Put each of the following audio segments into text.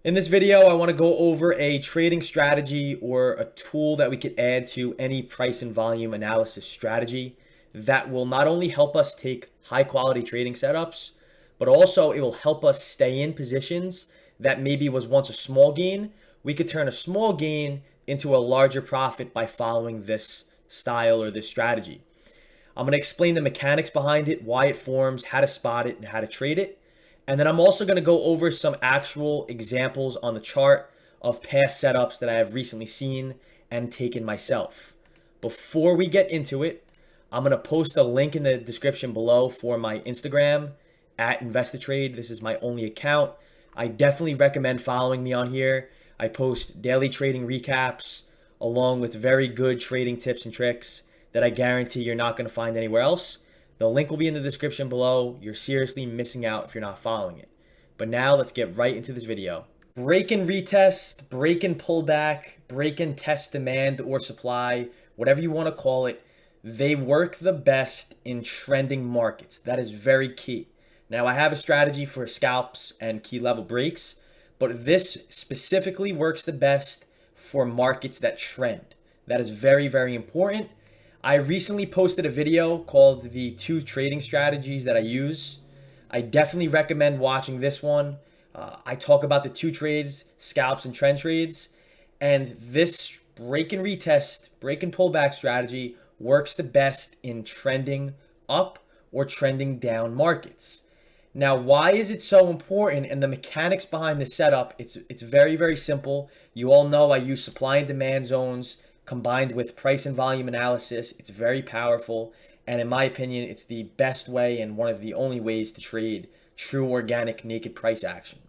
In this video, I want to go over a trading strategy or a tool that we could add to any price and volume analysis strategy that will not only help us take high quality trading setups, but also it will help us stay in positions that maybe was once a small gain. We could turn a small gain into a larger profit by following this style or this strategy. I'm going to explain the mechanics behind it, why it forms, how to spot it, and how to trade it. And then I'm also going to go over some actual examples on the chart of past setups that I have recently seen and taken myself. Before we get into it, I'm going to post a link in the description below for my Instagram at Ameritrade. This is my only account. I definitely recommend following me on here. I post daily trading recaps along with very good trading tips and tricks that I guarantee you're not going to find anywhere else. The link will be in the description below. You're seriously missing out if you're not following it. But now let's get right into this video. Break and retest, break and pullback, break and test demand or supply, whatever you want to call it, they work the best in trending markets. That is very key. Now I have a strategy for scalps and key level breaks, but this specifically works the best for markets that trend. That is very, very important. I recently posted a video called the 2 trading strategies that I use. I definitely recommend watching this one. I talk about the 2 trades, scalps and trend trades, and this break and retest, break and pullback strategy works the best in trending up or trending down markets. Now, why is it so important and the mechanics behind the setup? It's very, very simple. You all know I use supply and demand zones combined with price and volume analysis. It's very powerful. And in my opinion, it's the best way and one of the only ways to trade true organic naked price action.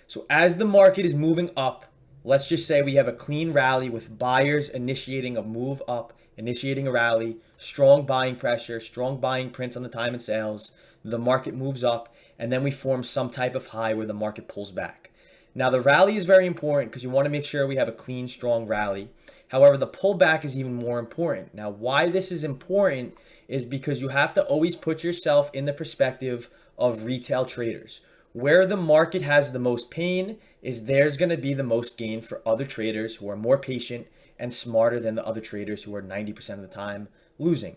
So as the market is moving up, let's just say we have a clean rally with buyers initiating a move up, initiating a rally, strong buying pressure, strong buying prints on the time and sales. The market moves up, and then we form some type of high where the market pulls back. Now, the rally is very important because you want to make sure we have a clean, strong rally. However, the pullback is even more important. Now, why this is important is because you have to always put yourself in the perspective of retail traders. Where the market has the most pain is there's going to be the most gain for other traders who are more patient and smarter than the other traders who are 90% of the time losing.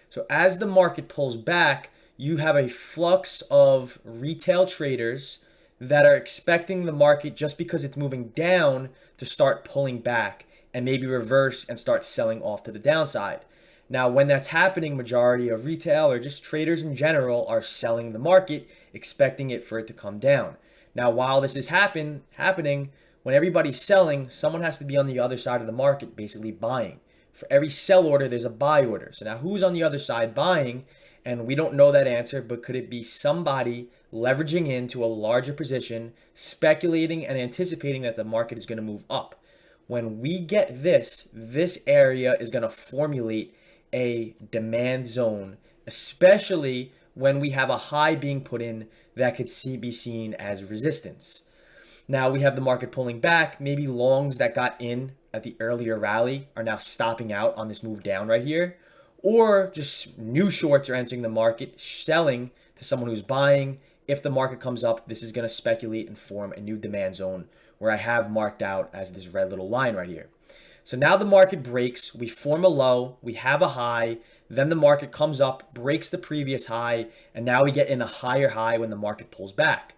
So as the market pulls back, you have a flux of retail traders that are expecting the market, just because it's moving down, to start pulling back and maybe reverse and start selling off to the downside. Now, when that's happening, majority of retail or just traders in general are selling the market, expecting it for it to come down. Now, while this is happening, when everybody's selling, someone has to be on the other side of the market, basically buying. For every sell order, there's a buy order. So now who's on the other side buying? And we don't know that answer, but could it be somebody leveraging into a larger position, speculating and anticipating that the market is going to move up? When we get this area is going to formulate a demand zone, especially when we have a high being put in that could be seen as resistance. Now we have the market pulling back. Maybe longs that got in at the earlier rally are now stopping out on this move down right here. Or just new shorts are entering the market, selling to someone who's buying. If the market comes up, this is going to speculate and form a new demand zone where I have marked out as this red little line right here. So now the market breaks, we form a low, we have a high, then the market comes up, breaks the previous high, and now we get in a higher high when the market pulls back.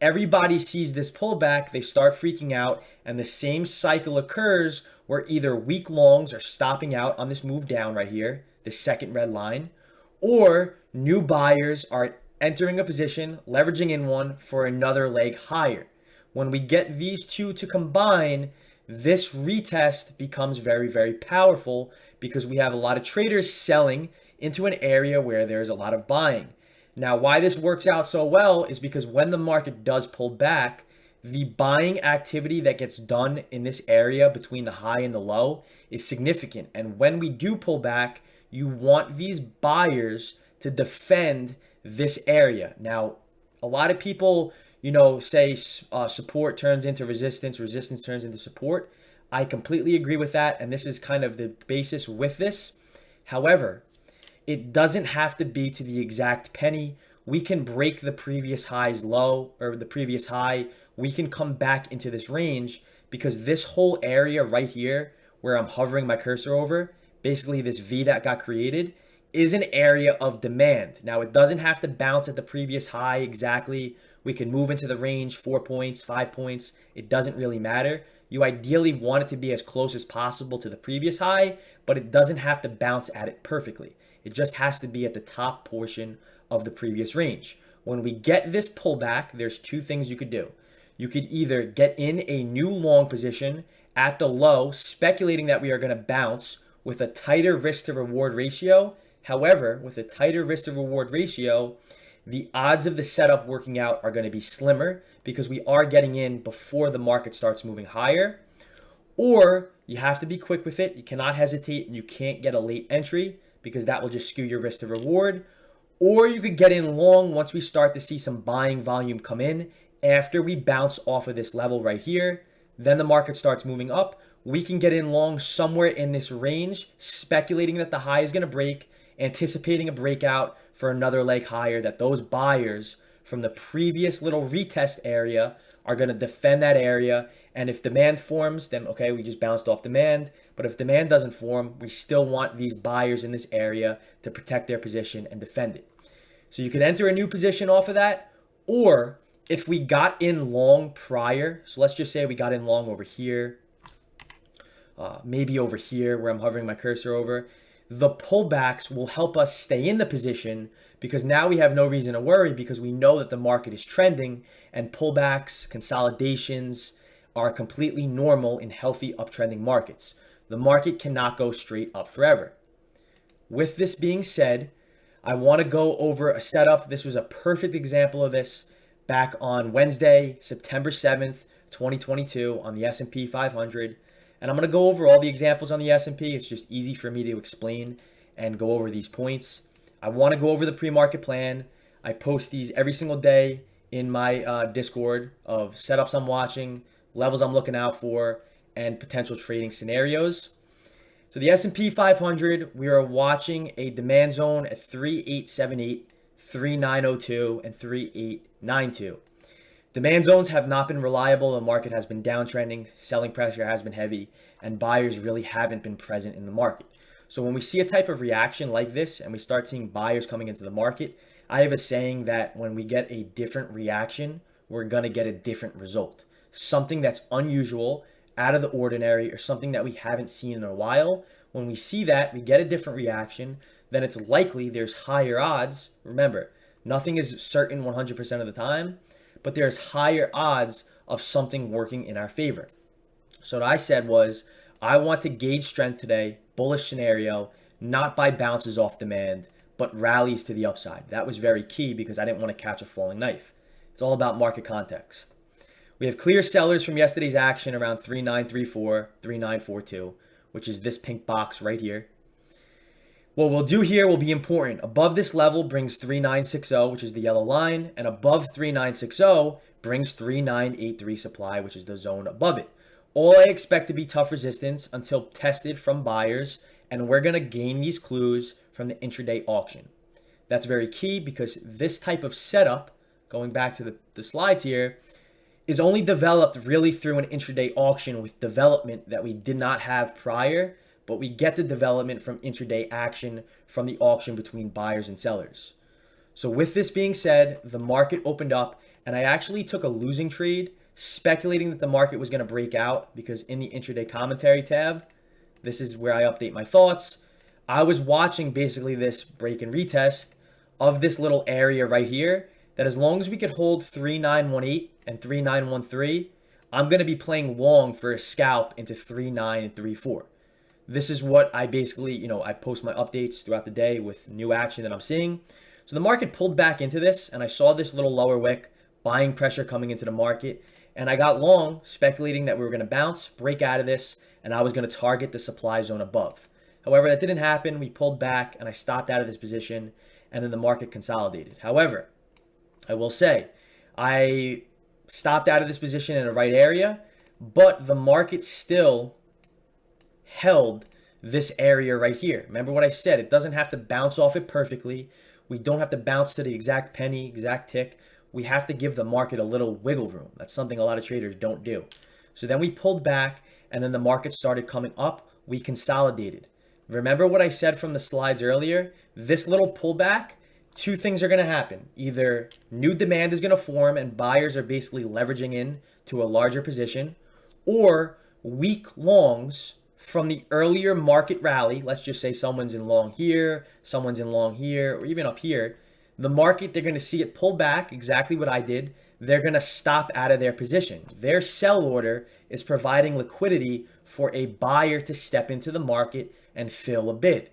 Everybody sees this pullback, they start freaking out, and the same cycle occurs where either weak longs are stopping out on this move down right here, the second red line, or new buyers are entering a position, leveraging in one for another leg higher. When we get these two to combine, this retest becomes very, very powerful because we have a lot of traders selling into an area where there's a lot of buying. Now, why this works out so well is because when the market does pull back, the buying activity that gets done in this area between the high and the low is significant. And when we do pull back, you want these buyers to defend this area. Now, a lot of people, say support turns into resistance, resistance turns into support. I completely agree with that, and this is kind of the basis with this. However, it doesn't have to be to the exact penny. We can break the previous high's low or the previous high we can come back into this range because this whole area right here where I'm hovering my cursor over, basically this V that got created, is an area of demand. Now, it doesn't have to bounce at the previous high exactly. We can move into the range 4 points, 5 points. It doesn't really matter. You ideally want it to be as close as possible to the previous high, but it doesn't have to bounce at it perfectly. It just has to be at the top portion of the previous range. When we get this pullback, there's two things you could do. You could either get in a new long position at the low, speculating that we are going to bounce with a tighter risk to reward ratio. However, with a tighter risk to reward ratio, the odds of the setup working out are going to be slimmer because we are getting in before the market starts moving higher. Or you have to be quick with it. You cannot hesitate, and you can't get a late entry because that will just skew your risk to reward. Or you could get in long once we start to see some buying volume come in after we bounce off of this level right here. Then the market starts moving up. We can get in long somewhere in this range, speculating that the high is going to break, anticipating a breakout for another leg higher, that those buyers from the previous little retest area are going to defend that area. And if demand forms, then okay, we just bounced off demand. But if demand doesn't form, we still want these buyers in this area to protect their position and defend it. So you could enter a new position off of that. Or if we got in long prior, so let's just say we got in long over here, maybe over here where I'm hovering my cursor over, the pullbacks will help us stay in the position because now we have no reason to worry because we know that the market is trending, and pullbacks, consolidations are completely normal in healthy uptrending markets. The market cannot go straight up forever. With this being said, I want to go over a setup. This was a perfect example of this back on Wednesday, September 7th, 2022 on the S&P 500. And I'm going to go over all the examples on the S&P. It's just easy for me to explain and go over these points. I want to go over the pre-market plan. I post these every single day in my Discord of setups I'm watching, levels I'm looking out for, and potential trading scenarios. So the S&P 500, we are watching a demand zone at 3878, 3902, and 3892. Demand zones have not been reliable. The market has been downtrending. Selling pressure has been heavy, and buyers really haven't been present in the market. So when we see a type of reaction like this and we start seeing buyers coming into the market, I have a saying that when we get a different reaction, we're going to get a different result. Something that's unusual, out of the ordinary, or something that we haven't seen in a while. When we see that, we get a different reaction, then it's likely there's higher odds. Remember, nothing is certain 100% of the time, but there's higher odds of something working in our favor. So what I said was, I want to gauge strength today, bullish scenario, not by bounces off demand, but rallies to the upside. That was very key because I didn't want to catch a falling knife. It's all about market context. We have clear sellers from yesterday's action around 3934, 3942, which is this pink box right here. What we'll do here will be important. Above this level brings 3960, which is the yellow line, and above 3960 brings 3983 supply, which is the zone above it. All I expect to be tough resistance until tested from buyers, and we're going to gain these clues from the intraday auction. That's very key because this type of setup, going back to the slides here, is only developed really through an intraday auction with development that we did not have prior, but we get the development from intraday action from the auction between buyers and sellers. So with this being said, the market opened up and I actually took a losing trade, speculating that the market was going to break out because in the intraday commentary tab, this is where I update my thoughts. I was watching basically this break and retest of this little area right here, that as long as we could hold 3918 and 3913, I'm going to be playing long for a scalp into 39 and 34. This is what I basically, I post my updates throughout the day with new action that I'm seeing. So the market pulled back into this and I saw this little lower wick, buying pressure coming into the market. And I got long, speculating that we were going to bounce, break out of this, and I was going to target the supply zone above. However, that didn't happen. We pulled back and I stopped out of this position and then the market consolidated. However, I will say, I stopped out of this position in the right area, but the market still held this area right here. Remember what I said, it doesn't have to bounce off it perfectly. We don't have to bounce to the exact penny, exact tick. we have to give the market a little wiggle room. That's something a lot of traders don't do. So then we pulled back, and then the market started coming up. We consolidated. Remember what I said from the slides earlier? This little pullback, two things are going to happen. Either new demand is going to form and buyers are basically leveraging in to a larger position, or weak longs from the earlier market rally. Let's just say someone's in long here, someone's in long here, or even up here. The market, they're going to see it pull back, exactly what I did. They're going to stop out of their position. Their sell order is providing liquidity for a buyer to step into the market and fill a bid.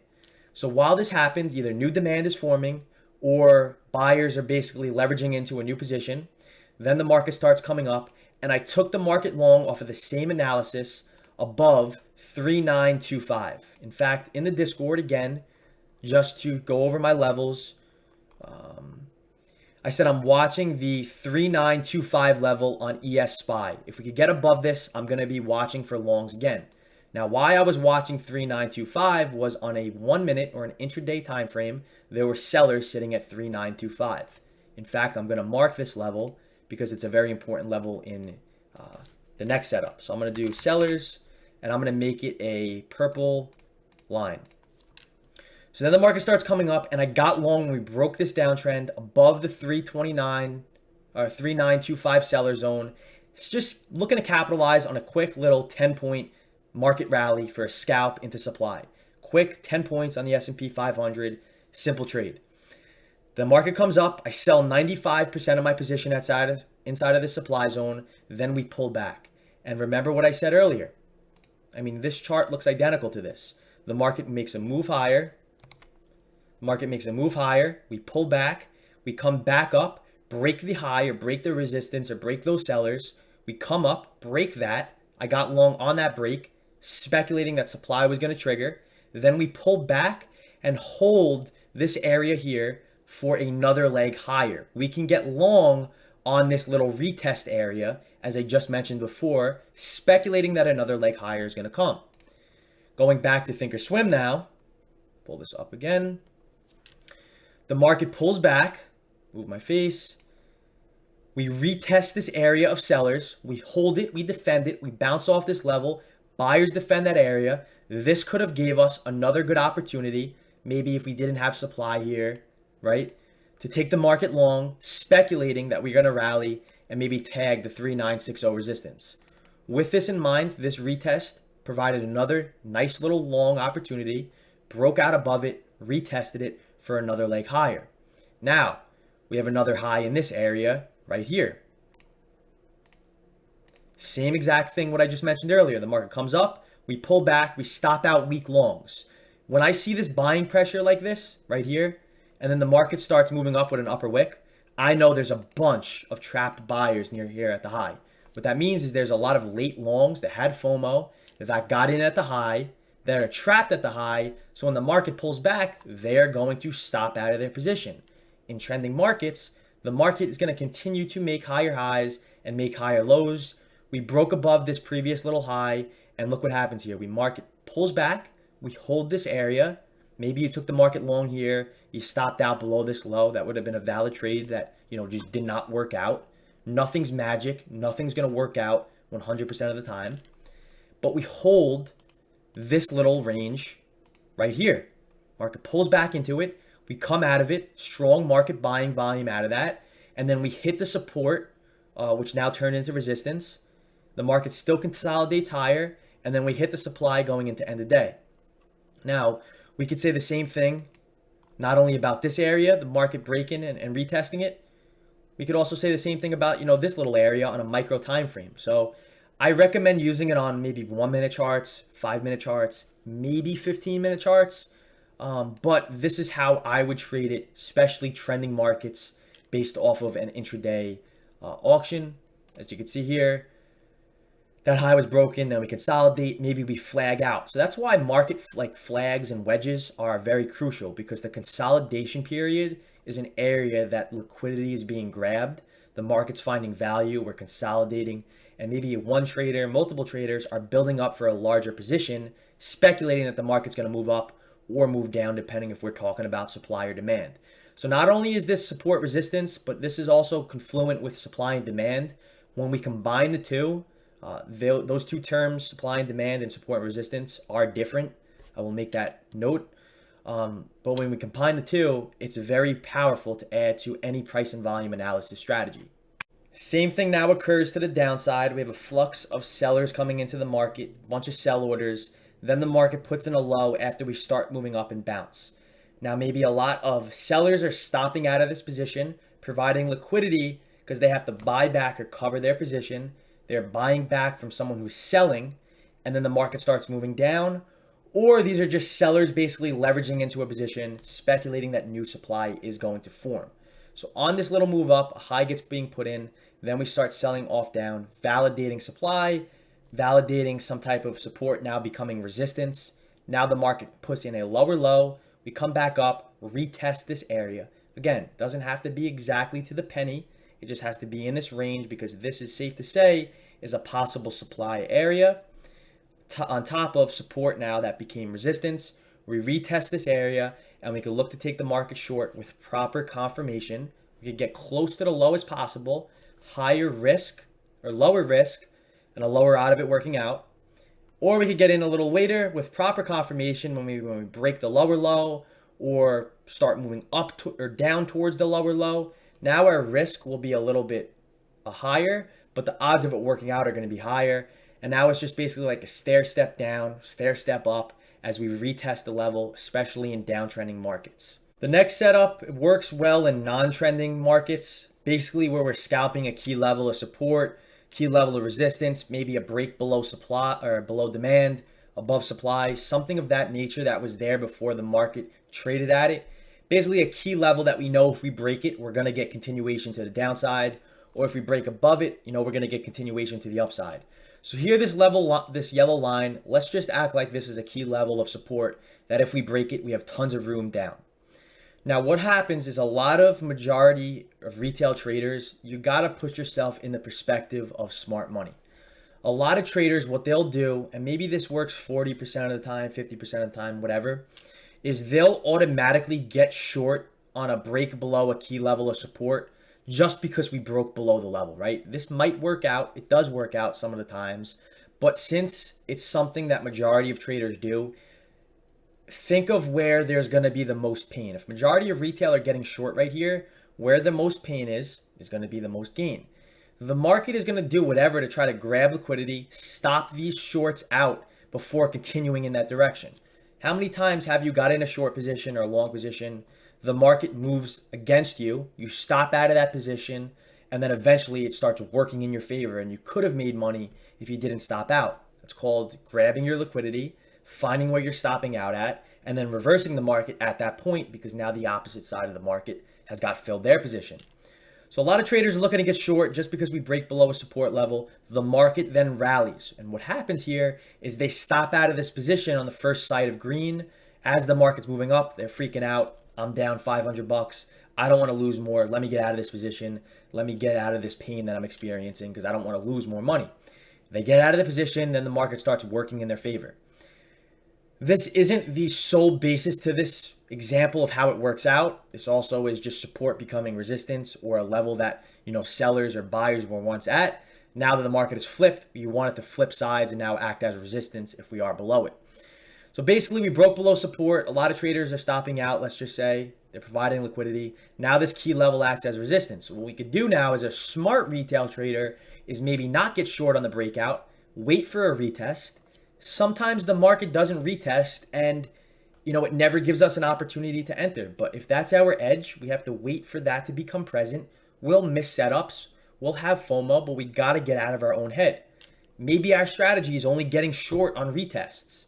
So while this happens, either new demand is forming or buyers are basically leveraging into a new position. Then the market starts coming up, and I took the market long off of the same analysis above 3925. In fact, in the Discord again, just to go over my levels, I said I'm watching the 3925 level on ES SPY. If we could get above this, I'm going to be watching for longs again. Now, why I was watching 3925 was on a 1 minute or an intraday time frame, there were sellers sitting at 3925. In fact, I'm going to mark this level because it's a very important level in the next setup. So I'm going to do sellers, and I'm going to make it a purple line. So then the market starts coming up, and I got long when we broke this downtrend above the 329 or 3925 seller zone. It's just looking to capitalize on a quick little 10-point market rally for a scalp into supply. Quick 10 points on the S&P 500, simple trade. The market comes up, I sell 95% of my position inside of the supply zone, then we pull back. And remember what I said earlier. I mean, this chart looks identical to this. The market makes a move higher. We pull back, we come back up, break the high or break the resistance or break those sellers. We come up, break that. I got long on that break, speculating that supply was going to trigger. Then we pull back and hold this area here for another leg higher. We can get long on this little retest area, as I just mentioned before, speculating that another leg higher is going to come. Going back to ThinkorSwim now, pull this up again. The market pulls back, move my face. We retest this area of sellers. We hold it, we defend it, we bounce off this level. Buyers defend that area. This could have gave us another good opportunity, maybe if we didn't have supply here, right? To take the market long, speculating that we're going to rally and maybe tag the 3960 resistance. With this in mind, this retest provided another nice little long opportunity, broke out above it, retested it for another leg higher. Now, we have another high in this area right here. Same exact thing what I just mentioned earlier. The market comes up, we pull back, we stop out weak longs. When I see this buying pressure like this right here, and then the market starts moving up with an upper wick, I know there's a bunch of trapped buyers near here at the high. What that means is there's a lot of late longs that had FOMO, that got in at the high, that are trapped at the high. So when the market pulls back, they're going to stop out of their position. In trending markets, the market is going to continue to make higher highs and make higher lows. We broke above this previous little high, and look what happens here. Market pulls back, we hold this area. Maybe you took the market long here, you stopped out below this low. That would have been a valid trade that, just did not work out. Nothing's magic. Nothing's going to work out 100% of the time. But we hold this little range right here. Market pulls back into it. We come out of it. Strong market buying volume out of that. And then we hit the support, which now turned into resistance. The market still consolidates higher. And then we hit the supply going into end of day. Now, we could say the same thing, not only about this area, the market breaking and retesting it. We could also say the same thing about, this little area on a micro time frame. So I recommend using it on maybe 1 minute charts, 5 minute charts, maybe 15-minute charts. But this is how I would trade it, especially trending markets based off of an intraday auction. As you can see here, that high was broken, then we consolidate, maybe we flag out. So that's why market like flags and wedges are very crucial, because the consolidation period is an area that liquidity is being grabbed. The market's finding value, we're consolidating, and maybe one trader, multiple traders are building up for a larger position, speculating that the market's going to move up or move down, depending if we're talking about supply or demand. So not only is this support resistance, but this is also confluent with supply and demand. When we combine the two, those two terms, supply and demand and support and resistance, are different. I will make that note. But when we combine the two, it's very powerful to add to any price and volume analysis strategy. Same thing now occurs to the downside. We have a flux of sellers coming into the market, a bunch of sell orders. Then the market puts in a low after we start moving up and bounce. Now, maybe a lot of sellers are stopping out of this position, providing liquidity because they have to buy back or cover their position. They're buying back from someone who's selling, and then the market starts moving down. Or these are just sellers basically leveraging into a position, speculating that new supply is going to form. So on this little move up, a high gets being put in, then we start selling off down, validating supply, validating some type of support, now becoming resistance. Now the market puts in a lower low, we come back up, retest this area. Again, doesn't have to be exactly to the penny, it just has to be in this range because this is safe to say is a possible supply area. On top of support now that became resistance, we retest this area and we can look to take the market short with proper confirmation. We could get close to the low as possible, higher risk or lower risk and a lower out of it working out. Or we could get in a little later with proper confirmation when we break the lower low or start moving up to, or down towards the lower low. Now our risk will be a little bit higher, but the odds of it working out are going to be higher. And now it's just basically like a stair step down, stair step up as we retest the level, especially in downtrending markets. The next setup works well in non-trending markets, basically where we're scalping a key level of support, key level of resistance, maybe a break below supply or below demand, above supply, something of that nature that was there before the market traded at it. Basically a key level that we know if we break it, we're going to get continuation to the downside, or if we break above it, we're going to get continuation to the upside. So here, this level, this yellow line, let's just act like this is a key level of support that if we break it, we have tons of room down. Now, what happens is a lot of majority of retail traders, you got to put yourself in the perspective of smart money. A lot of traders, what they'll do, and maybe this works 40% of the time, 50% of the time, whatever, is they'll automatically get short on a break below a key level of support just because we broke below the level, right? This might work out. It does work out some of the times. But since it's something that majority of traders do, think of where there's going to be the most pain. If majority of retail are getting short right here, where the most pain is going to be the most gain. The market is going to do whatever to try to grab liquidity, stop these shorts out before continuing in that direction. How many times have you got in a short position or a long position? The market moves against you, you stop out of that position, and then eventually it starts working in your favor, and you could have made money if you didn't stop out. That's called grabbing your liquidity, finding where you're stopping out at, and then reversing the market at that point because now the opposite side of the market has got filled their position. So a lot of traders are looking to get short just because we break below a support level. The market then rallies. And what happens here is they stop out of this position on the first sight of green. As the market's moving up, they're freaking out. I'm down $500. I don't want to lose more. Let me get out of this position. Let me get out of this pain that I'm experiencing because I don't want to lose more money. They get out of the position, then the market starts working in their favor. This isn't the sole basis to this example of how it works out. This also is just support becoming resistance or a level that, sellers or buyers were once at. Now that the market is flipped, you want it to flip sides and now act as resistance if we are below it. So basically we broke below support. A lot of traders are stopping out. Let's just say they're providing liquidity. Now this key level acts as resistance. What we could do now as a smart retail trader is maybe not get short on the breakout, wait for a retest. Sometimes the market doesn't retest and it never gives us an opportunity to enter. But if that's our edge, we have to wait for that to become present. We'll miss setups. We'll have FOMO, but we got to get out of our own head. Maybe our strategy is only getting short on retests.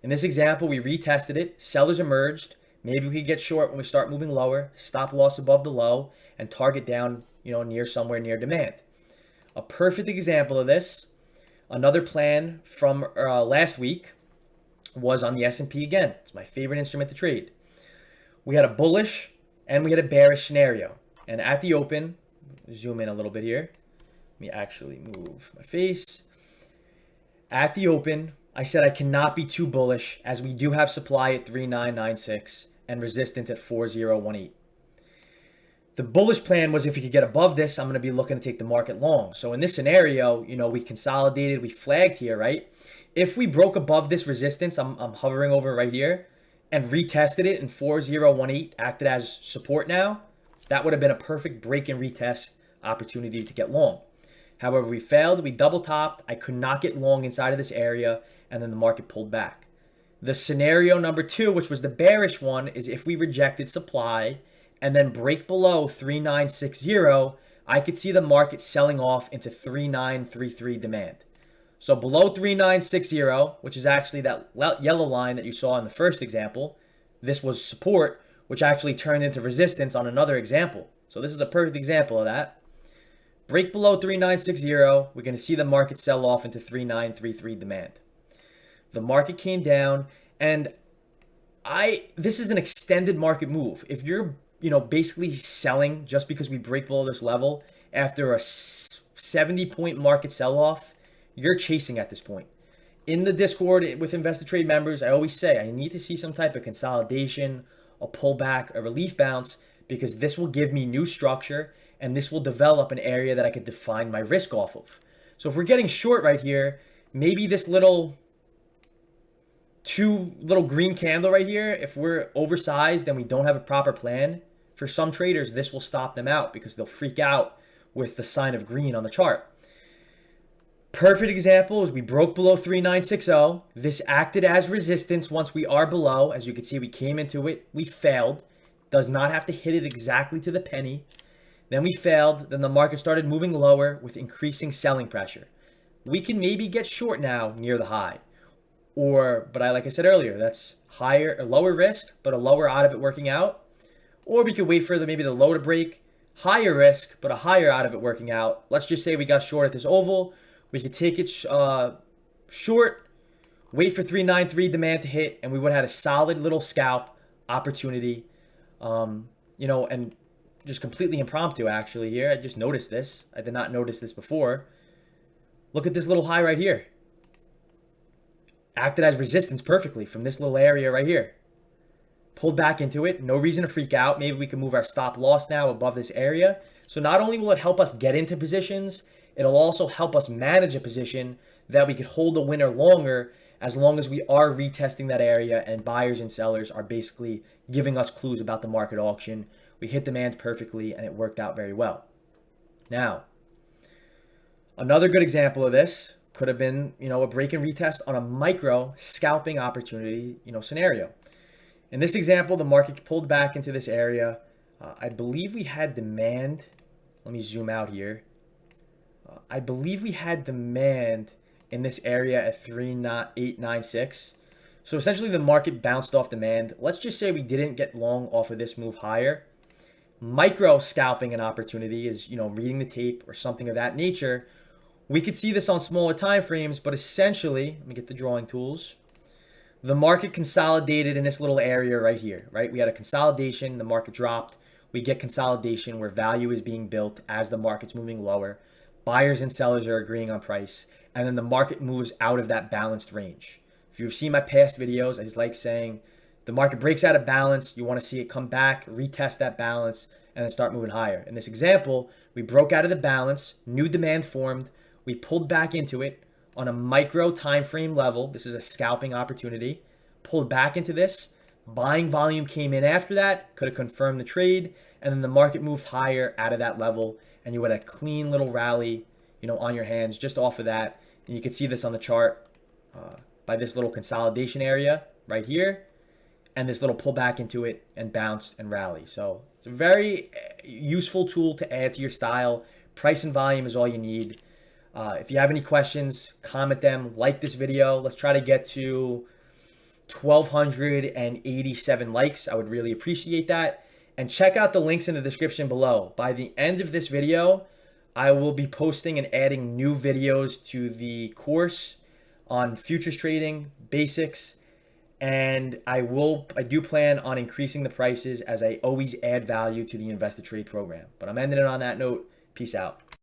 In this example, we retested it. Sellers emerged. Maybe we could get short when we start moving lower, stop loss above the low, and target down, somewhere near demand. A perfect example of this, another plan from last week was on the S&P again. It's my favorite instrument to trade. We had a bullish and we had a bearish scenario. And at the open, zoom in a little bit here. Let me actually move my face. At the open, I said I cannot be too bullish as we do have supply at 3996 and resistance at 4018. The bullish plan was if we could get above this, I'm going to be looking to take the market long. So in this scenario, we consolidated, we flagged here, right? If we broke above this resistance, I'm hovering over right here, and retested it in 4018, acted as support now, that would have been a perfect break and retest opportunity to get long. However, we failed, we double topped, I could not get long inside of this area, and then the market pulled back. The scenario number 2, which was the bearish one, is if we rejected supply and then break below 3960, I could see the market selling off into 3933 demand. So below 3960, which is actually that yellow line that you saw in the first example, this was support, which actually turned into resistance on another example. So this is a perfect example of that. Break below 3960, we're going to see the market sell off into 3933 demand. The market came down, and this is an extended market move. If you're basically selling just because we break below this level after a 70-point market sell-off, you're chasing at this point. In the Discord with Trade members, I always say I need to see some type of consolidation, a pullback, a relief bounce, because this will give me new structure and this will develop an area that I could define my risk off of. So if we're getting short right here, maybe this little green candle right here, if we're oversized and we don't have a proper plan, for some traders, this will stop them out because they'll freak out with the sign of green on the chart. Perfect example is we broke below 3960. This acted as resistance once we are below. As you can see, we came into it. We failed. Does not have to hit it exactly to the penny. Then we failed. Then the market started moving lower with increasing selling pressure. We can maybe get short now near the high. But like I said earlier, that's lower risk, but a lower out of it working out. Or we could wait for maybe the low to break, higher risk, but a higher out of it working out. Let's just say we got short at this oval. We could take it short, wait for 393 demand to hit, and we would have had a solid little scalp opportunity. And just completely impromptu actually here. I just noticed this. I did not notice this before. Look at this little high right here. Acted as resistance perfectly from this little area right here. Pulled back into it. No reason to freak out. Maybe we can move our stop loss now above this area. So not only will it help us get into positions, it'll also help us manage a position that we could hold a winner longer, as long as we are retesting that area and buyers and sellers are basically giving us clues about the market auction. We hit demand perfectly and it worked out very well. Now, another good example of this could have been, a break and retest on a micro scalping opportunity, scenario. In this example, the market pulled back into this area. I believe we had demand. Let me zoom out here. I believe we had demand in this area at 3896. So essentially the market bounced off demand. Let's just say we didn't get long off of this move higher. Micro scalping an opportunity is, reading the tape or something of that nature. We could see this on smaller time frames, but essentially, let me get the drawing tools. The market consolidated in this little area right here, right? We had a consolidation, the market dropped. We get consolidation where value is being built as the market's moving lower. Buyers and sellers are agreeing on price, and then the market moves out of that balanced range. If you've seen my past videos, I just like saying the market breaks out of balance. You want to see it come back, retest that balance, and then start moving higher. In this example, we broke out of the balance, new demand formed, we pulled back into it on a micro time frame level. This is a scalping opportunity. Pulled back into this. Buying volume came in after that, could have confirmed the trade, and then the market moved higher out of that level, and you had a clean little rally, on your hands just off of that. And you can see this on the chart by this little consolidation area right here, and this little pullback into it and bounce and rally. So it's a very useful tool to add to your style. Price and volume is all you need. If you have any questions, comment them, like this video. Let's try to get to 1,287 likes. I would really appreciate that. And check out the links in the description below. By the end of this video, I will be posting and adding new videos to the course on futures trading, basics, and I do plan on increasing the prices as I always add value to the Investor Trade program. But I'm ending it on that note. Peace out.